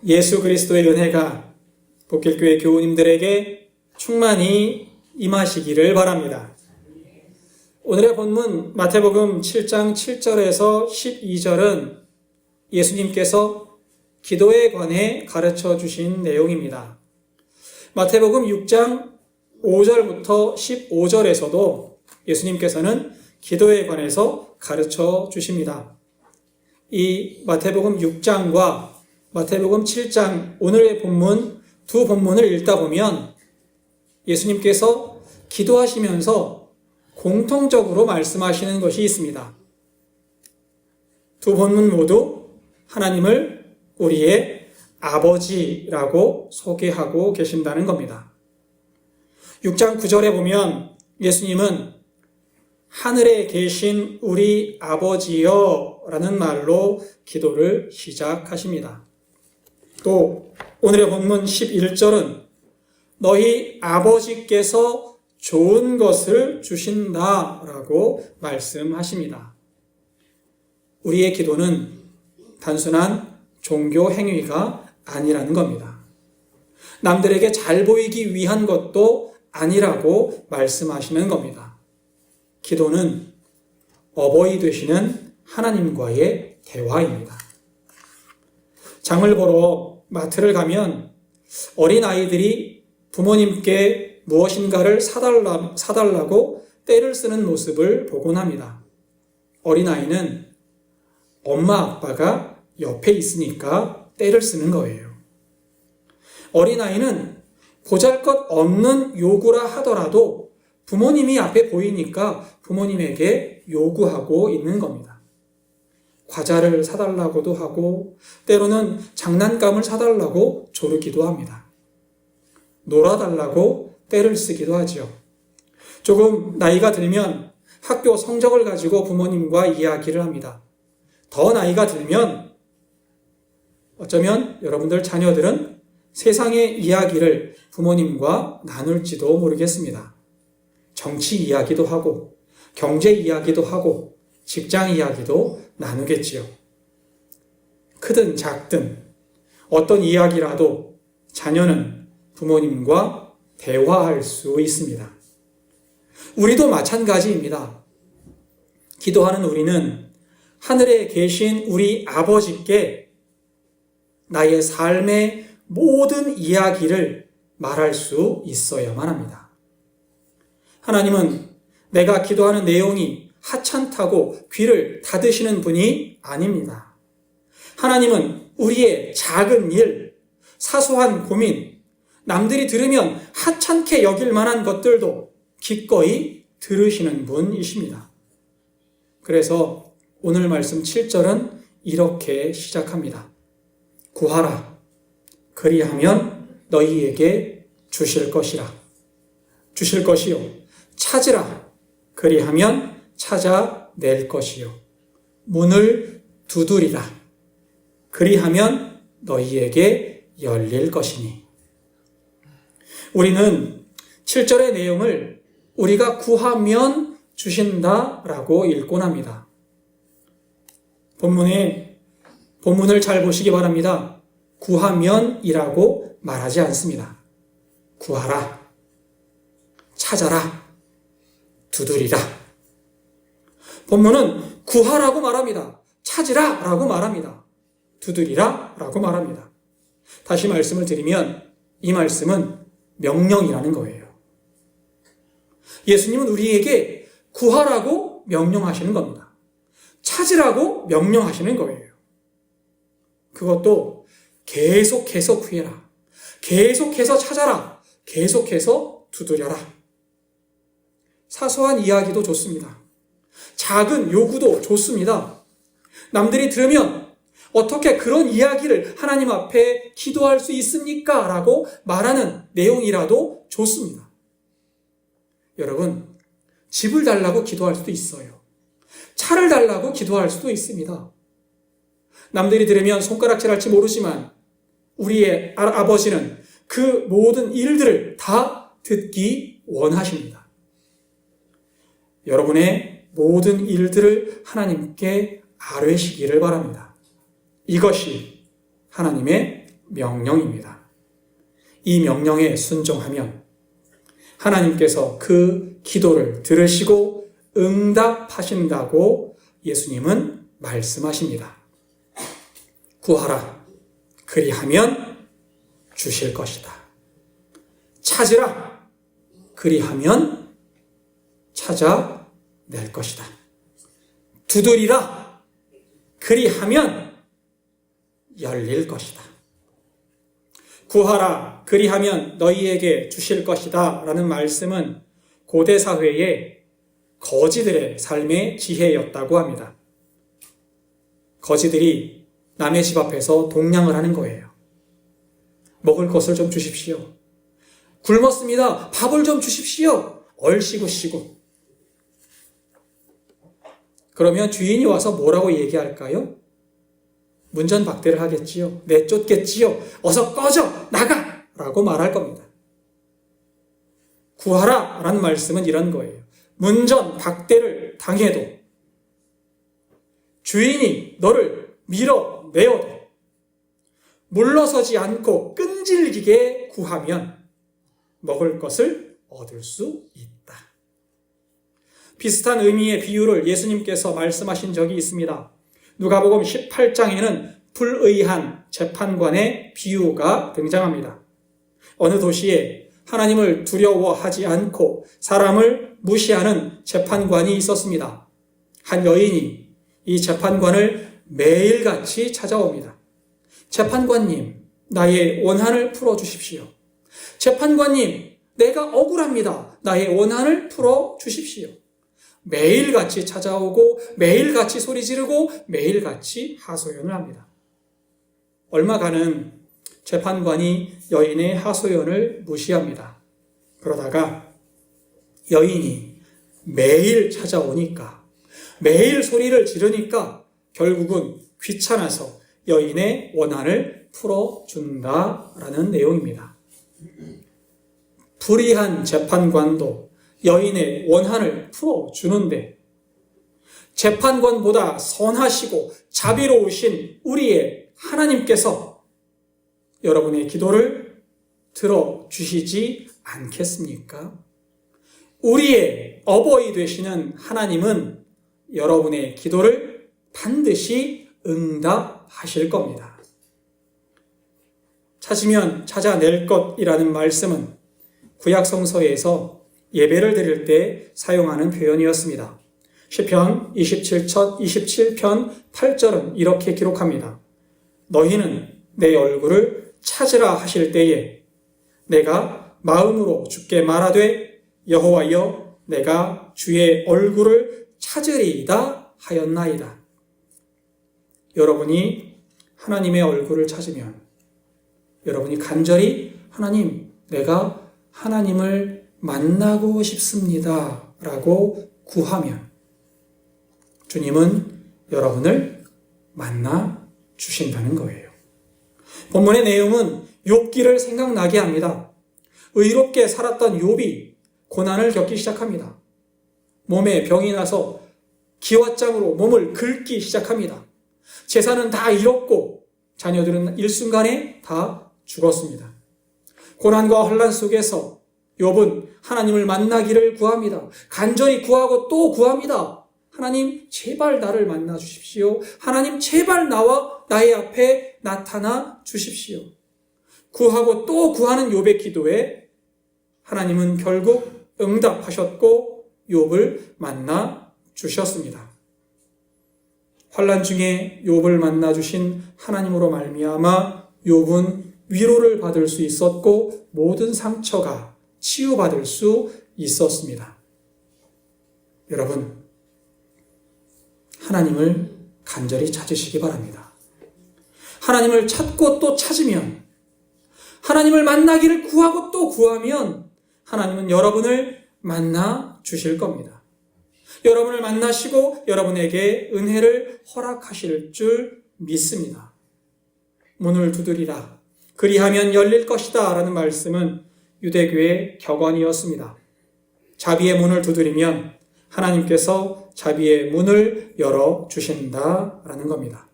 예수 그리스도의 은혜가 복길교회 교우님들에게 충만히 임하시기를 바랍니다. 오늘의 본문 마태복음 7장 7절에서 12절은 예수님께서 기도에 관해 가르쳐 주신 내용입니다. 마태복음 6장 5절부터 15절에서도 예수님께서는 기도에 관해서 가르쳐 주십니다. 이 마태복음 6장과 마태복음 7장 오늘의 본문 두 본문을 읽다 보면 예수님께서 기도하시면서 공통적으로 말씀하시는 것이 있습니다. 두 본문 모두 하나님을 우리의 아버지라고 소개하고 계신다는 겁니다. 6장 9절에 보면 예수님은 하늘에 계신 우리 아버지여 라는 말로 기도를 시작하십니다. 또 오늘의 본문 11절은 너희 아버지께서 좋은 것을 주신다라고 말씀하십니다. 우리의 기도는 단순한 종교 행위가 아니라는 겁니다. 남들에게 잘 보이기 위한 것도 아니라고 말씀하시는 겁니다. 기도는 어버이 되시는 하나님과의 대화입니다. 장을 보러 마트를 가면 어린 아이들이 부모님께 무엇인가를 사달라고 떼를 쓰는 모습을 보곤 합니다. 어린아이는 엄마 아빠가 옆에 있으니까 떼를 쓰는 거예요. 어린아이는 보잘것없는 요구라 하더라도 부모님이 앞에 보이니까 부모님에게 요구하고 있는 겁니다. 과자를 사달라고도 하고 때로는 장난감을 사달라고 조르기도 합니다. 놀아달라고 떼를 쓰기도 하죠. 조금 나이가 들면 학교 성적을 가지고 부모님과 이야기를 합니다. 더 나이가 들면 어쩌면 여러분들 자녀들은 세상의 이야기를 부모님과 나눌지도 모르겠습니다. 정치 이야기도 하고 경제 이야기도 하고 직장 이야기도 나누겠지요. 크든 작든 어떤 이야기라도 자녀는 부모님과 대화할 수 있습니다. 우리도 마찬가지입니다. 기도하는 우리는 하늘에 계신 우리 아버지께 나의 삶의 모든 이야기를 말할 수 있어야만 합니다. 하나님은 내가 기도하는 내용이 하찮다고 귀를 닫으시는 분이 아닙니다. 하나님은 우리의 작은 일, 사소한 고민, 남들이 들으면 하찮게 여길 만한 것들도 기꺼이 들으시는 분이십니다. 그래서 오늘 말씀 7절은 이렇게 시작합니다. 구하라. 그리하면 너희에게 주실 것이라. 주실 것이요. 찾으라. 그리하면 찾아낼 것이요. 문을 두드리라. 그리하면 너희에게 열릴 것이니. 우리는 7절의 내용을 우리가 구하면 주신다라고 읽곤 합니다. 본문을 잘 보시기 바랍니다. 구하면이라고 말하지 않습니다. 구하라. 찾아라. 두드리라. 본문은 구하라고 말합니다. 찾으라 라고 말합니다. 두드리라 라고 말합니다. 다시 말씀을 드리면 이 말씀은 명령이라는 거예요. 예수님은 우리에게 구하라고 명령하시는 겁니다. 찾으라고 명령하시는 거예요. 그것도 계속해서 구해라. 계속해서 찾아라. 계속해서 두드려라. 사소한 이야기도 좋습니다. 작은 요구도 좋습니다. 남들이 들으면 어떻게 그런 이야기를 하나님 앞에 기도할 수 있습니까? 라고 말하는 내용이라도 좋습니다. 여러분, 집을 달라고 기도할 수도 있어요. 차를 달라고 기도할 수도 있습니다. 남들이 들으면 손가락질할지 모르지만 우리의 아버지는 그 모든 일들을 다 듣기 원하십니다. 여러분의 모든 일들을 하나님께 아뢰시기를 바랍니다. 이것이 하나님의 명령입니다. 이 명령에 순종하면 하나님께서 그 기도를 들으시고 응답하신다고 예수님은 말씀하십니다. 구하라. 그리하면 주실 것이다. 찾으라. 그리하면 찾아낼 것이다. 두드리라. 그리하면 열릴 것이다. 구하라. 그리하면 너희에게 주실 것이다. 라는 말씀은 고대 사회의 거지들의 삶의 지혜였다고 합니다. 거지들이 남의 집 앞에서 동냥을 하는 거예요. 먹을 것을 좀 주십시오. 굶었습니다. 밥을 좀 주십시오. 얼씨구씨구. 그러면 주인이 와서 뭐라고 얘기할까요? 문전박대를 하겠지요. 내쫓겠지요. 어서 꺼져! 나가! 라고 말할 겁니다. 구하라! 라는 말씀은 이런 거예요. 문전박대를 당해도 주인이 너를 밀어내어도 물러서지 않고 끈질기게 구하면 먹을 것을 얻을 수 있다. 비슷한 의미의 비유를 예수님께서 말씀하신 적이 있습니다. 누가복음 18장에는 불의한 재판관의 비유가 등장합니다. 어느 도시에 하나님을 두려워하지 않고 사람을 무시하는 재판관이 있었습니다. 한 여인이 이 재판관을 매일같이 찾아옵니다. 재판관님, 나의 원한을 풀어주십시오. 재판관님, 내가 억울합니다. 나의 원한을 풀어주십시오. 매일같이 찾아오고 매일같이 소리 지르고 매일같이 하소연을 합니다. 얼마간은 재판관이 여인의 하소연을 무시합니다. 그러다가 여인이 매일 찾아오니까, 매일 소리를 지르니까 결국은 귀찮아서 여인의 원한을 풀어준다라는 내용입니다. 불의한 재판관도 여인의 원한을 풀어주는데 재판관보다 선하시고 자비로우신 우리의 하나님께서 여러분의 기도를 들어주시지 않겠습니까? 우리의 어버이 되시는 하나님은 여러분의 기도를 반드시 응답하실 겁니다. 찾으면 찾아낼 것이라는 말씀은 구약 성서에서 예배를 드릴 때 사용하는 표현이었습니다. 시편 27편 8절은 이렇게 기록합니다. 너희는 내 얼굴을 찾으라 하실 때에 내가 마음으로 주께 말하되 여호와여 내가 주의 얼굴을 찾으리이다 하였나이다. 여러분이 하나님의 얼굴을 찾으면 여러분이 간절히 하나님, 내가 하나님을 만나고 싶습니다 라고 구하면 주님은 여러분을 만나 주신다는 거예요. 본문의 내용은 욥기를 생각나게 합니다. 의롭게 살았던 욥이 고난을 겪기 시작합니다. 몸에 병이 나서 기왓장으로 몸을 긁기 시작합니다. 재산은 다 잃었고 자녀들은 일순간에 다 죽었습니다. 고난과 혼란 속에서 욥은 하나님을 만나기를 구합니다. 간절히 구하고 또 구합니다. 하나님 제발 나를 만나 주십시오. 하나님 제발 나의 앞에 나타나 주십시오. 구하고 또 구하는 욥의 기도에 하나님은 결국 응답하셨고 욥을 만나 주셨습니다. 환난 중에 욥을 만나 주신 하나님으로 말미암아 욥은 위로를 받을 수 있었고 모든 상처가 치유받을 수 있었습니다. 여러분, 하나님을 간절히 찾으시기 바랍니다. 하나님을 찾고 또 찾으면, 하나님을 만나기를 구하고 또 구하면 하나님은 여러분을 만나 주실 겁니다. 여러분을 만나시고 여러분에게 은혜를 허락하실 줄 믿습니다. 문을 두드리라. 그리하면 열릴 것이다 라는 말씀은 유대교의 격언이었습니다. 자비의 문을 두드리면 하나님께서 자비의 문을 열어주신다라는 겁니다.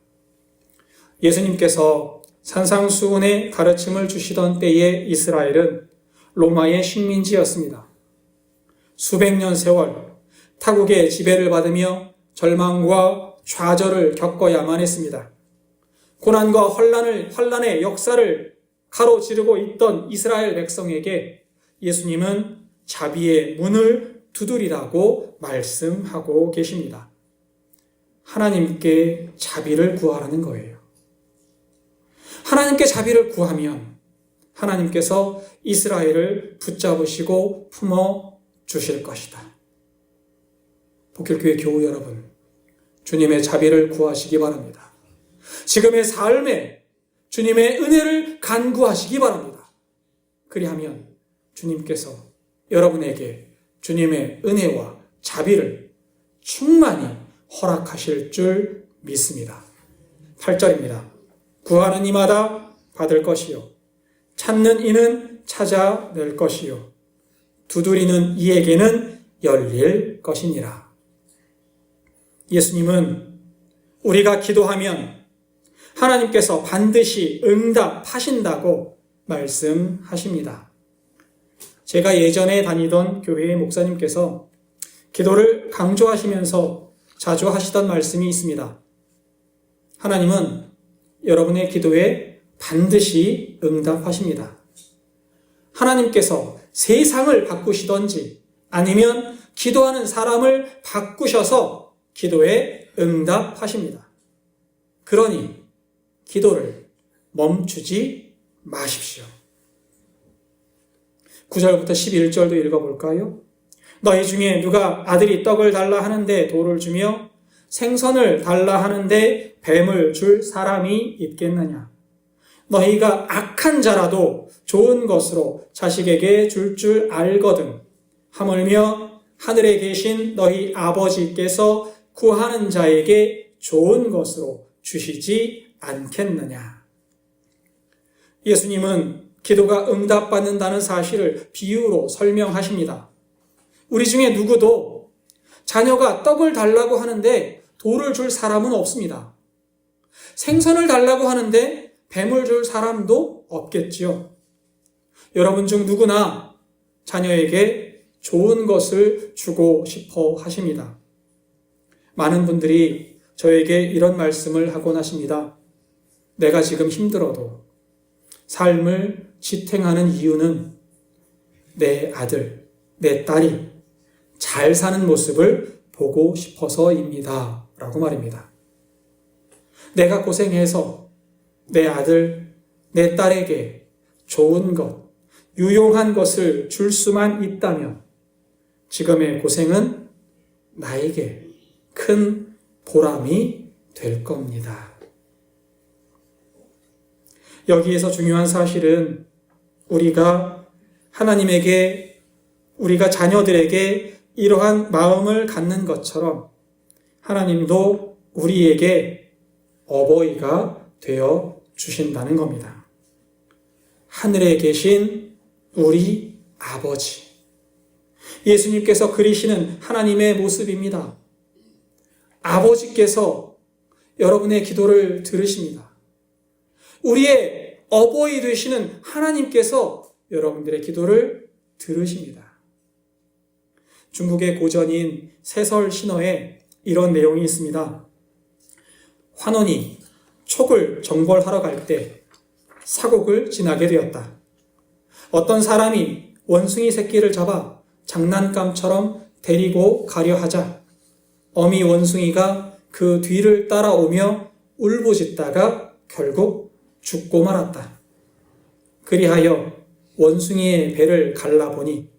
예수님께서 산상수훈의 가르침을 주시던 때의 이스라엘은 로마의 식민지였습니다. 수백 년 세월 타국의 지배를 받으며 절망과 좌절을 겪어야만 했습니다. 고난과 환란의 역사를 가로지르고 있던 이스라엘 백성에게 예수님은 자비의 문을 두드리라고 말씀하고 계십니다. 하나님께 자비를 구하라는 거예요. 하나님께 자비를 구하면 하나님께서 이스라엘을 붙잡으시고 품어 주실 것이다. 복길교회 교우 여러분, 주님의 자비를 구하시기 바랍니다. 지금의 삶에 주님의 은혜를 간구하시기 바랍니다. 그리하면 주님께서 여러분에게 주님의 은혜와 자비를 충만히 허락하실 줄 믿습니다. 8절입니다. 구하는 이마다 받을 것이요 찾는 이는 찾아낼 것이요 두드리는 이에게는 열릴 것이니라. 예수님은 우리가 기도하면 하나님께서 반드시 응답하신다고 말씀하십니다. 제가 예전에 다니던 교회의 목사님께서 기도를 강조하시면서 자주 하시던 말씀이 있습니다. 하나님은 여러분의 기도에 반드시 응답하십니다. 하나님께서 세상을 바꾸시던지 아니면 기도하는 사람을 바꾸셔서 기도에 응답하십니다. 그러니 기도를 멈추지 마십시오. 9절부터 11절도 읽어볼까요? 너희 중에 누가 아들이 떡을 달라 하는데 돌을 주며 생선을 달라 하는데 뱀을 줄 사람이 있겠느냐? 너희가 악한 자라도 좋은 것으로 자식에게 줄 알거든. 하물며 하늘에 계신 너희 아버지께서 구하는 자에게 좋은 것으로 주시지 않겠느냐? 예수님은 기도가 응답받는다는 사실을 비유로 설명하십니다. 우리 중에 누구도 자녀가 떡을 달라고 하는데 돌을 줄 사람은 없습니다. 생선을 달라고 하는데 뱀을 줄 사람도 없겠지요. 여러분 중 누구나 자녀에게 좋은 것을 주고 싶어 하십니다. 많은 분들이 저에게 이런 말씀을 하곤 하십니다. 내가 지금 힘들어도 삶을 지탱하는 이유는 내 아들, 내 딸이 잘 사는 모습을 보고 싶어서입니다. 라고 말입니다. 내가 고생해서 내 아들, 내 딸에게 좋은 것, 유용한 것을 줄 수만 있다면 지금의 고생은 나에게 큰 보람이 될 겁니다. 여기에서 중요한 사실은 우리가 하나님에게, 우리가 자녀들에게 이러한 마음을 갖는 것처럼 하나님도 우리에게 어버이가 되어 주신다는 겁니다. 하늘에 계신 우리 아버지. 예수님께서 그리시는 하나님의 모습입니다. 아버지께서 여러분의 기도를 들으십니다. 우리의 어버이 되시는 하나님께서 여러분들의 기도를 들으십니다. 중국의 고전인 세설 신어에 이런 내용이 있습니다. 환원이 촉을 정벌하러 갈 때 사곡을 지나게 되었다. 어떤 사람이 원숭이 새끼를 잡아 장난감처럼 데리고 가려 하자 어미 원숭이가 그 뒤를 따라오며 울부짖다가 결국 죽고 말았다. 그리하여 원숭이의 배를 갈라보니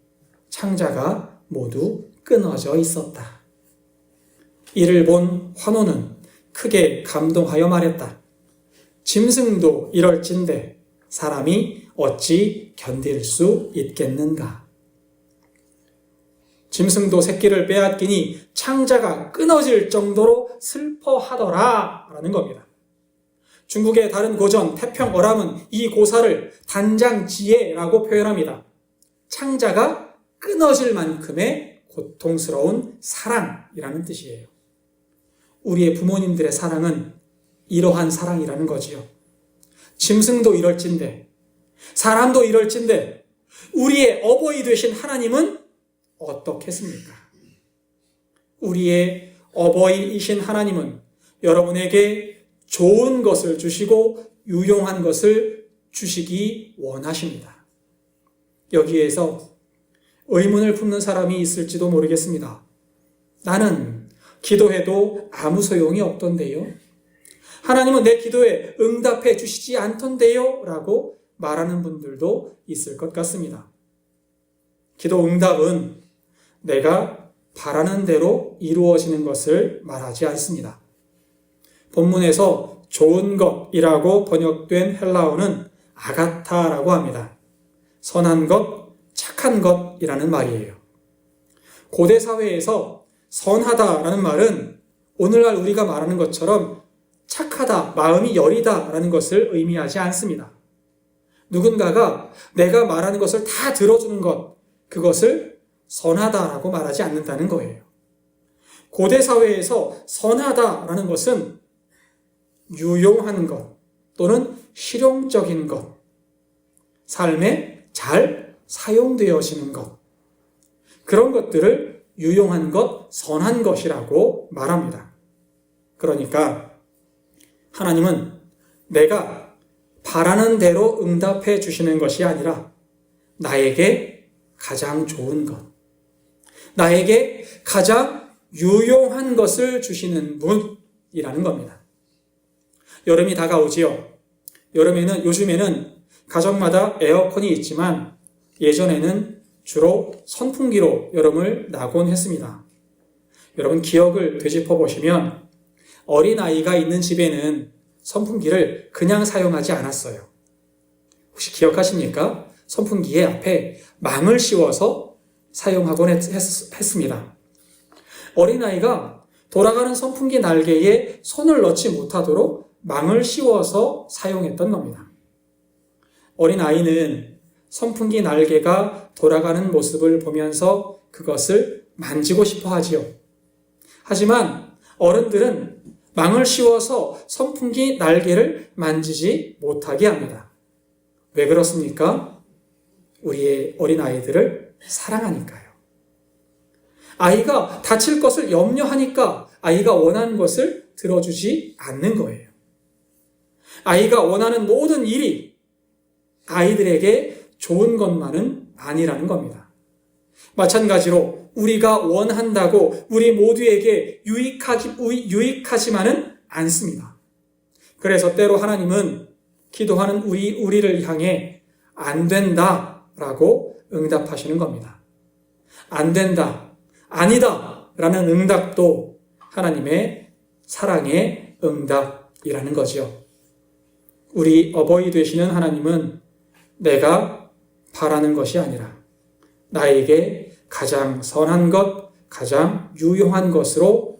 창자가 모두 끊어져 있었다. 이를 본 환호는 크게 감동하여 말했다. 짐승도 이럴진데 사람이 어찌 견딜 수 있겠는가? 짐승도 새끼를 빼앗기니 창자가 끊어질 정도로 슬퍼하더라 라는 겁니다. 중국의 다른 고전 태평어람은 이 고사를 단장지혜라고 표현합니다. 창자가 끊어질 만큼의 고통스러운 사랑이라는 뜻이에요. 우리의 부모님들의 사랑은 이러한 사랑이라는 거지요. 짐승도 이럴진데, 사람도 이럴진데, 우리의 어버이 되신 하나님은 어떻겠습니까? 우리의 어버이이신 하나님은 여러분에게 좋은 것을 주시고 유용한 것을 주시기 원하십니다. 여기에서 의문을 품는 사람이 있을지도 모르겠습니다. 나는 기도해도 아무 소용이 없던데요. 하나님은 내 기도에 응답해 주시지 않던데요. 라고 말하는 분들도 있을 것 같습니다. 기도 응답은 내가 바라는 대로 이루어지는 것을 말하지 않습니다. 본문에서 좋은 것이라고 번역된 헬라어는 아가타라고 합니다. 선한 것, 착한 것이라는 말이에요. 고대 사회에서 선하다라는 말은 오늘날 우리가 말하는 것처럼 착하다, 마음이 여리다라는 것을 의미하지 않습니다. 누군가가 내가 말하는 것을 다 들어주는 것, 그것을 선하다라고 말하지 않는다는 거예요. 고대 사회에서 선하다라는 것은 유용한 것 또는 실용적인 것, 삶에 잘 사용되어지는 것, 그런 것들을 유용한 것, 선한 것이라고 말합니다. 그러니까 하나님은 내가 바라는 대로 응답해 주시는 것이 아니라 나에게 가장 좋은 것, 나에게 가장 유용한 것을 주시는 분이라는 겁니다. 여름이 다가오지요. 요즘에는 가정마다 에어컨이 있지만 예전에는 주로 선풍기로 여름을 나곤 했습니다. 여러분 기억을 되짚어 보시면 어린아이가 있는 집에는 선풍기를 그냥 사용하지 않았어요. 혹시 기억하십니까? 선풍기의 앞에 망을 씌워서 사용하곤 했습니다. 어린아이가 돌아가는 선풍기 날개에 손을 넣지 못하도록 망을 씌워서 사용했던 겁니다. 어린아이는 선풍기 날개가 돌아가는 모습을 보면서 그것을 만지고 싶어 하지요. 하지만 어른들은 망을 씌워서 선풍기 날개를 만지지 못하게 합니다. 왜 그렇습니까? 우리의 어린아이들을 사랑하니까요. 아이가 다칠 것을 염려하니까 아이가 원하는 것을 들어주지 않는 거예요. 아이가 원하는 모든 일이 아이들에게 좋은 것만은 아니라는 겁니다. 마찬가지로 우리가 원한다고 우리 모두에게 유익하지만은 않습니다. 그래서 때로 하나님은 기도하는 우리를 향해 안 된다라고 응답하시는 겁니다. 안 된다, 아니다 라는 응답도 하나님의 사랑의 응답이라는 거죠. 우리 어버이 되시는 하나님은 내가 바라는 것이 아니라 나에게 가장 선한 것, 가장 유용한 것을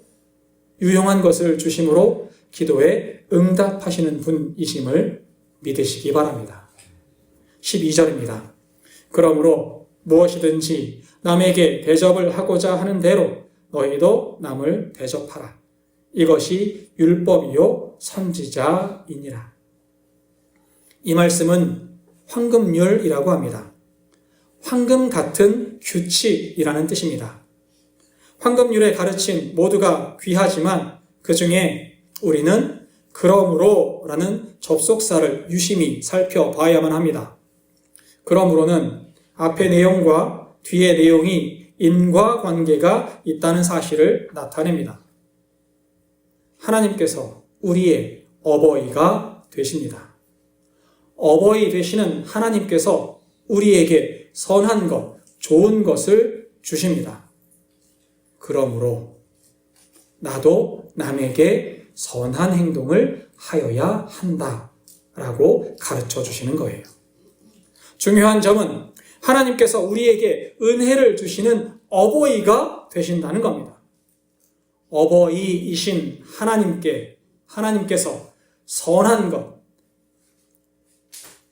주심으로 기도에 응답하시는 분이심을 믿으시기 바랍니다. 12절입니다. 그러므로 무엇이든지 남에게 대접을 하고자 하는 대로 너희도 남을 대접하라. 이것이 율법이요 선지자이니라. 이 말씀은 황금률이라고 합니다. 황금 같은 규칙이라는 뜻입니다. 황금률의 가르침 모두가 귀하지만 그 중에 우리는 그러므로라는 접속사를 유심히 살펴봐야만 합니다. 그러므로는 앞의 내용과 뒤의 내용이 인과관계가 있다는 사실을 나타냅니다. 하나님께서 우리의 어버이가 되십니다. 어버이 되시는 하나님께서 우리에게 선한 것, 좋은 것을 주십니다. 그러므로 나도 남에게 선한 행동을 하여야 한다라고 가르쳐 주시는 거예요. 중요한 점은 하나님께서 우리에게 은혜를 주시는 어버이가 되신다는 겁니다. 어버이이신 하나님께서 선한 것,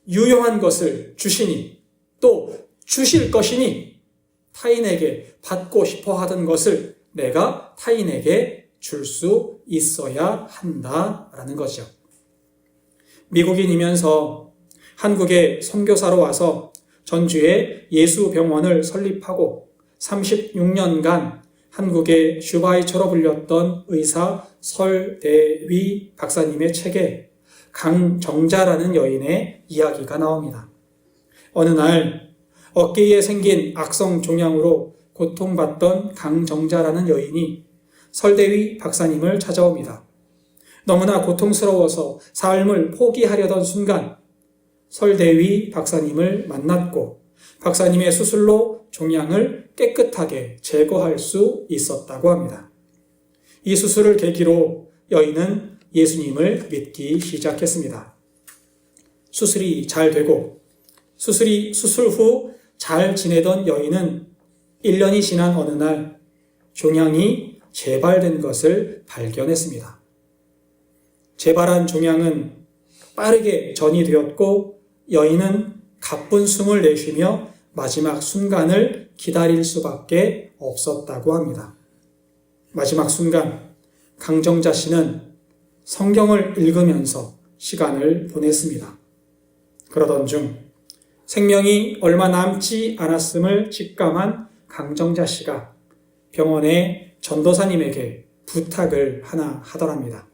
유용한 것을 주시니 또 주실 것이니 타인에게 받고 싶어 하던 것을 내가 타인에게 줄 수 있어야 한다라는 거죠. 미국인이면서 한국에 선교사로 와서 전주에 예수병원을 설립하고 36년간 한국의 슈바이처로 불렸던 의사 설대위 박사님의 책에 강정자라는 여인의 이야기가 나옵니다. 어느 날 어깨에 생긴 악성 종양으로 고통받던 강정자라는 여인이 설대위 박사님을 찾아옵니다. 너무나 고통스러워서 삶을 포기하려던 순간 설대위 박사님을 만났고 박사님의 수술로 종양을 깨끗하게 제거할 수 있었다고 합니다. 이 수술을 계기로 여인은 예수님을 믿기 시작했습니다. 수술이 잘 되고 수술 후 잘 지내던 여인은 1년이 지난 어느 날 종양이 재발된 것을 발견했습니다. 재발한 종양은 빠르게 전이 되었고 여인은 가쁜 숨을 내쉬며 마지막 순간을 기다릴 수밖에 없었다고 합니다. 마지막 순간 강정자 씨는 성경을 읽으면서 시간을 보냈습니다. 그러던 중 생명이 얼마 남지 않았음을 직감한 강정자 씨가 병원의 전도사님에게 부탁을 하나 하더랍니다.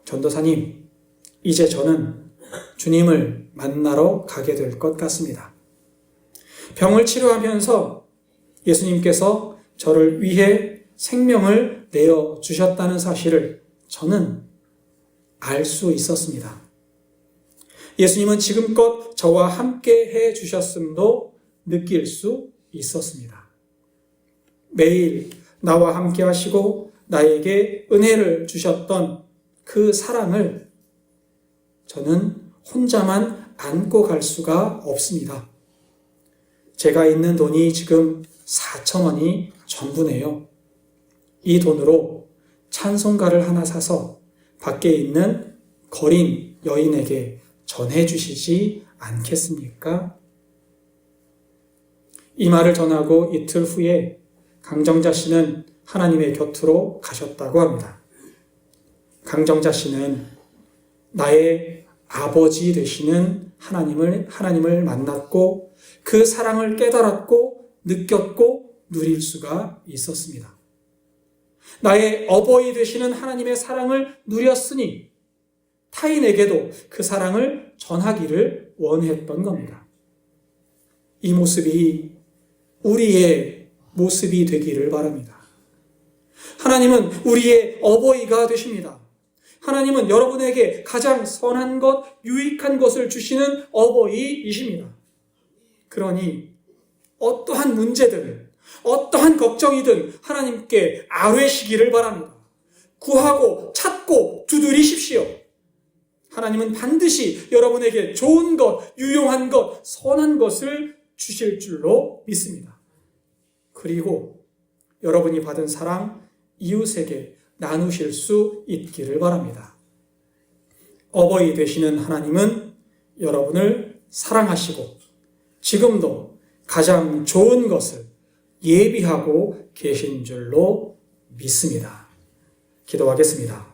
전도사님, 이제 저는 주님을 만나러 가게 될 것 같습니다. 병을 치료하면서 예수님께서 저를 위해 생명을 내어주셨다는 사실을 저는 알 수 있었습니다. 예수님은 지금껏 저와 함께 해주셨음도 느낄 수 있었습니다. 매일 나와 함께 하시고 나에게 은혜를 주셨던 그 사랑을 저는 혼자만 안고 갈 수가 없습니다. 제가 있는 돈이 지금 4,000원이 전부네요. 이 돈으로 찬송가를 하나 사서 밖에 있는 거린 여인에게 전해주시지 않겠습니까? 이 말을 전하고 이틀 후에 강정자 씨는 하나님의 곁으로 가셨다고 합니다. 강정자 씨는 나의 아버지 되시는 하나님을 만났고 그 사랑을 깨달았고 느꼈고 누릴 수가 있었습니다. 나의 어버이 되시는 하나님의 사랑을 누렸으니 타인에게도 그 사랑을 전하기를 원했던 겁니다. 이 모습이 우리의 모습이 되기를 바랍니다. 하나님은 우리의 어버이가 되십니다. 하나님은 여러분에게 가장 선한 것, 유익한 것을 주시는 어버이이십니다. 그러니 어떠한 문제든 어떠한 걱정이든 하나님께 아뢰시기를 바랍니다. 구하고 찾고 두드리십시오. 하나님은 반드시 여러분에게 좋은 것, 유용한 것, 선한 것을 주실 줄로 믿습니다. 그리고 여러분이 받은 사랑 이웃에게 나누실 수 있기를 바랍니다. 어버이 되시는 하나님은 여러분을 사랑하시고 지금도 가장 좋은 것을 예비하고 계신 줄로 믿습니다. 기도하겠습니다.